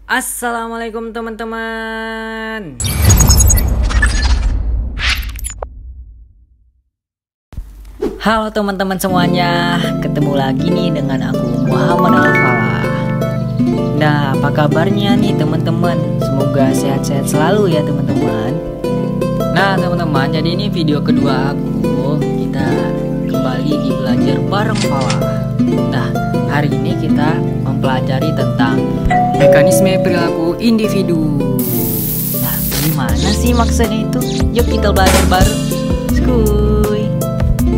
Assalamualaikum teman-teman. Halo teman-teman semuanya, ketemu lagi nih dengan aku Muhammad Al-Falah. Nah, apa kabarnya nih teman-teman? Semoga sehat-sehat selalu ya teman-teman. Nah teman-teman, jadi ini video kedua aku. Kita kembali di belajar bareng Falah. Nah, hari ini kita mempelajari tentang mekanisme perilaku individu. Nah, gimana sih maksudnya itu? Yuk kita belajar bareng. Skuy.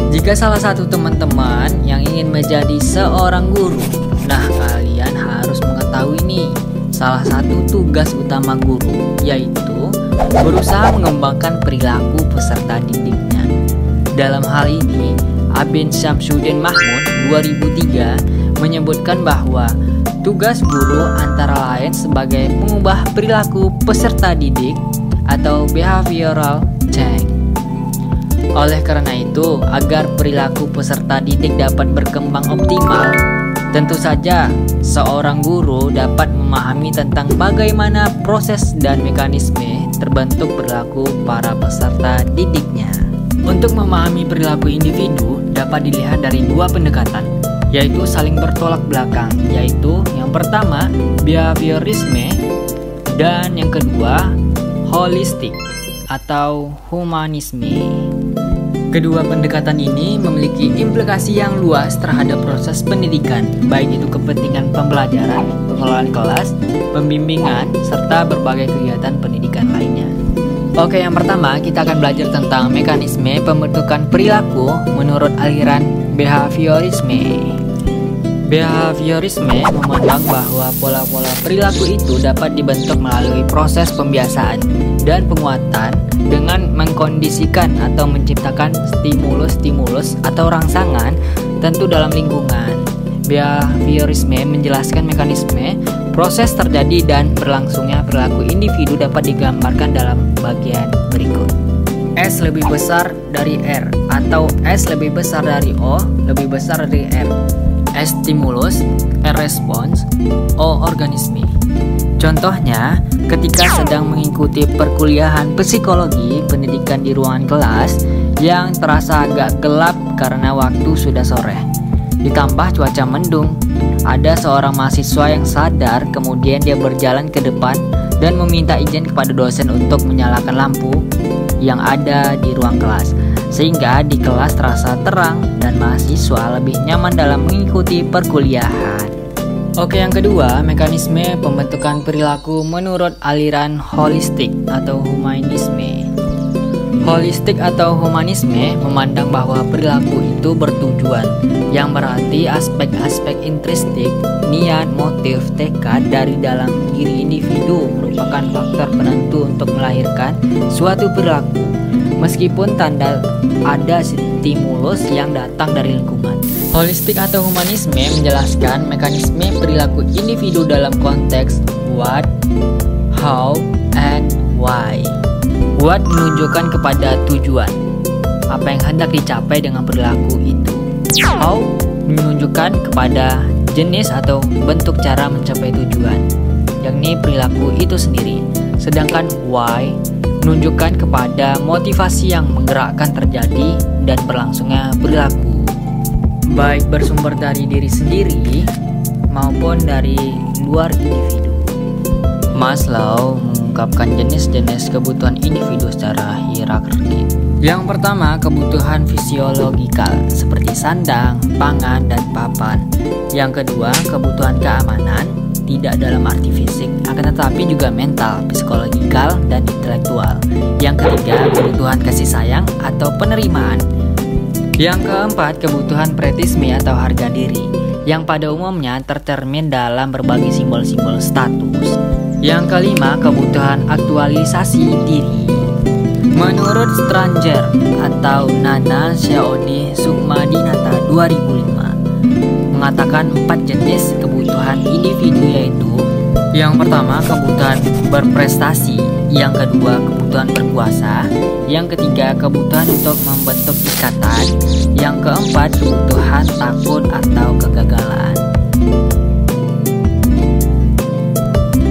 Jika salah satu teman-teman yang ingin menjadi seorang guru, nah kalian harus mengetahui nih salah satu tugas utama guru, yaitu berusaha mengembangkan perilaku peserta didiknya. Dalam hal ini, Abin Syamsuddin Mahmud 2003 menyebutkan bahwa tugas guru antara lain sebagai mengubah perilaku peserta didik atau behavioral change. Oleh karena itu, agar perilaku peserta didik dapat berkembang optimal, tentu saja seorang guru dapat memahami tentang bagaimana proses dan mekanisme terbentuk perilaku para peserta didiknya. Untuk memahami perilaku individu dapat dilihat dari dua pendekatan, yaitu saling bertolak belakang, yaitu yang pertama behaviorisme dan yang kedua holistik atau humanisme. Kedua pendekatan ini memiliki implikasi yang luas terhadap proses pendidikan, baik itu kepentingan pembelajaran, pengelolaan kelas, pembimbingan, serta berbagai kegiatan pendidikan lainnya. Oke, yang pertama kita akan belajar tentang mekanisme pembentukan perilaku menurut aliran behaviorisme. Behaviorisme memandang bahwa pola-pola perilaku itu dapat dibentuk melalui proses pembiasaan dan penguatan dengan mengkondisikan atau menciptakan stimulus-stimulus atau rangsangan tentu dalam lingkungan. Behaviorisme menjelaskan mekanisme proses terjadi dan berlangsungnya perilaku individu dapat digambarkan dalam bagian berikut. S lebih besar dari R atau S lebih besar dari O lebih besar dari R. S stimulus, R respons, O organisme. Contohnya, ketika sedang mengikuti perkuliahan psikologi pendidikan di ruangan kelas yang terasa agak gelap karena waktu sudah sore, ditambah cuaca mendung, ada seorang mahasiswa yang sadar, kemudian dia berjalan ke depan dan meminta izin kepada dosen untuk menyalakan lampu yang ada di ruang kelas, sehingga di kelas terasa terang dan mahasiswa lebih nyaman dalam mengikuti perkuliahan. Oke, yang kedua, mekanisme pembentukan perilaku menurut aliran holistik atau humanisme. Holistik atau humanisme memandang bahwa perilaku itu bertujuan, yang berarti aspek-aspek intrinsik, niat, motif, tekad dari dalam diri individu merupakan faktor penentu untuk melahirkan suatu perilaku, meskipun tanda ada stimulus yang datang dari lingkungan. Holistik atau humanisme menjelaskan mekanisme perilaku individu dalam konteks what, how, and why. What menunjukkan kepada tujuan, apa yang hendak dicapai dengan perilaku itu. How menunjukkan kepada jenis atau bentuk cara mencapai tujuan, yakni perilaku itu sendiri. Sedangkan why menunjukkan kepada motivasi yang menggerakkan terjadi dan berlangsungnya perilaku, baik bersumber dari diri sendiri maupun dari luar individu. Maslow mengungkapkan jenis-jenis kebutuhan individu secara hierarki. Yang pertama, kebutuhan fisiologikal seperti sandang, pangan, dan papan. Yang kedua, kebutuhan keamanan, tidak dalam arti fisik, akan tetapi juga mental, psikologikal, dan intelektual. Yang ketiga, kebutuhan kasih sayang atau penerimaan. Yang keempat, kebutuhan pretisme atau harga diri, yang pada umumnya tercermin dalam berbagai simbol-simbol status. Yang kelima, kebutuhan aktualisasi diri. Menurut Stranger atau Nana Xiaodi Sukmadinata 2005 mengatakan 4 jenis kebutuhan individu, yaitu yang pertama kebutuhan berprestasi, yang kedua kebutuhan berkuasa, yang ketiga kebutuhan untuk membentuk ikatan, yang keempat kebutuhan takut atau kegagalan.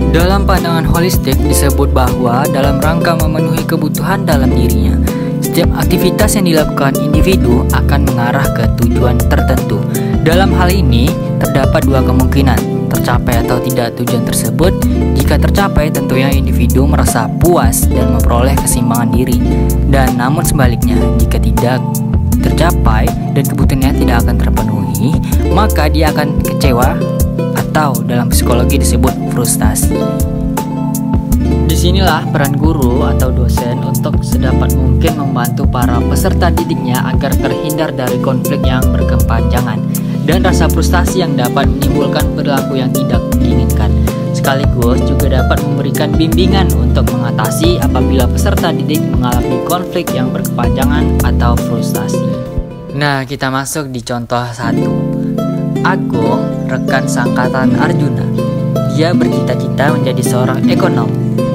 Dalam pandangan holistik disebut bahwa dalam rangka memenuhi kebutuhan dalam dirinya, setiap aktivitas yang dilakukan individu akan mengarah ke tujuan tertentu. Dalam hal ini, terdapat dua kemungkinan, tercapai atau tidak tujuan tersebut. Jika tercapai, tentunya individu merasa puas dan memperoleh keseimbangan diri. Dan namun sebaliknya, jika tidak tercapai dan kebutuhannya tidak akan terpenuhi, maka dia akan kecewa atau dalam psikologi disebut frustasi. Disinilah peran guru atau dosen untuk sedapat mungkin membantu para peserta didiknya agar terhindar dari konflik yang berkepanjangan dan rasa frustasi yang dapat menimbulkan perilaku yang tidak diinginkan. Sekaligus juga dapat memberikan bimbingan untuk mengatasi apabila peserta didik mengalami konflik yang berkepanjangan atau frustasi. Nah, kita masuk di contoh 1. Agung, rekan seangkatan Arjuna. Dia bercita-cita menjadi seorang ekonom.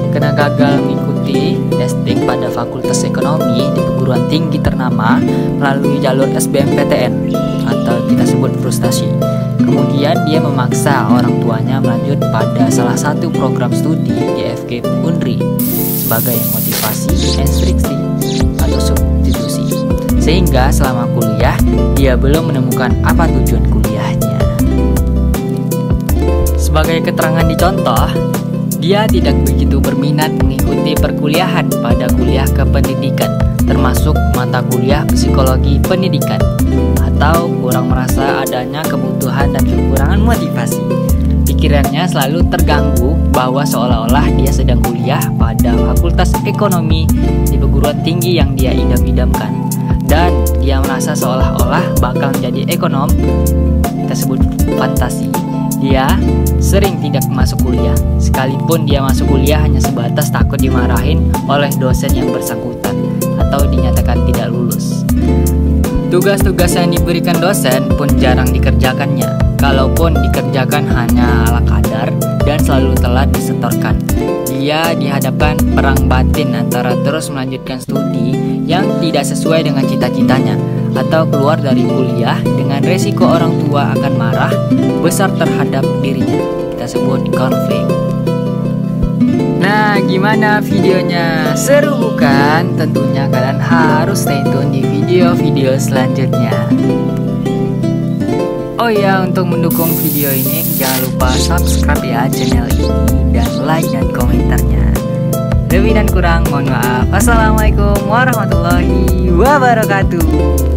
Karena gagal mengikuti testing pada Fakultas Ekonomi di perguruan tinggi ternama melalui jalur SBMPTN atau kita sebut frustasi. Kemudian dia memaksa orang tuanya melanjut pada salah satu program studi di FK Unri sebagai motivasi instruksi atau substitusi. Sehingga selama kuliah dia belum menemukan apa tujuan kuliahnya. Sebagai keterangan di contoh, dia tidak begitu berminat mengikuti perkuliahan pada kuliah kependidikan, termasuk mata kuliah psikologi pendidikan, atau kurang merasa adanya kebutuhan dan kekurangan motivasi. Pikirannya selalu terganggu bahwa seolah-olah dia sedang kuliah pada Fakultas Ekonomi di perguruan tinggi yang dia idam-idamkan, dan dia merasa seolah-olah bakal menjadi ekonom, kita sebut fantasi. Dia sering tidak masuk kuliah, sekalipun dia masuk kuliah hanya sebatas takut dimarahin oleh dosen yang bersangkutan atau dinyatakan tidak lulus. Tugas-tugas yang diberikan dosen pun jarang dikerjakannya, kalaupun dikerjakan hanya ala kadar dan selalu telat disetorkan. Dia dihadapkan perang batin antara terus melanjutkan studi yang tidak sesuai dengan cita-citanya atau keluar dari kuliah dengan resiko orang tua akan marah besar terhadap dirinya. Kita sebut konflik. Nah, gimana videonya? Seru bukan? Tentunya kalian harus stay tune di video-video selanjutnya. Oh ya, untuk mendukung video ini jangan lupa subscribe ya channel ini dan like dan komentarnya. Lebih dan kurang mohon maaf. Assalamualaikum warahmatullahi wabarakatuh.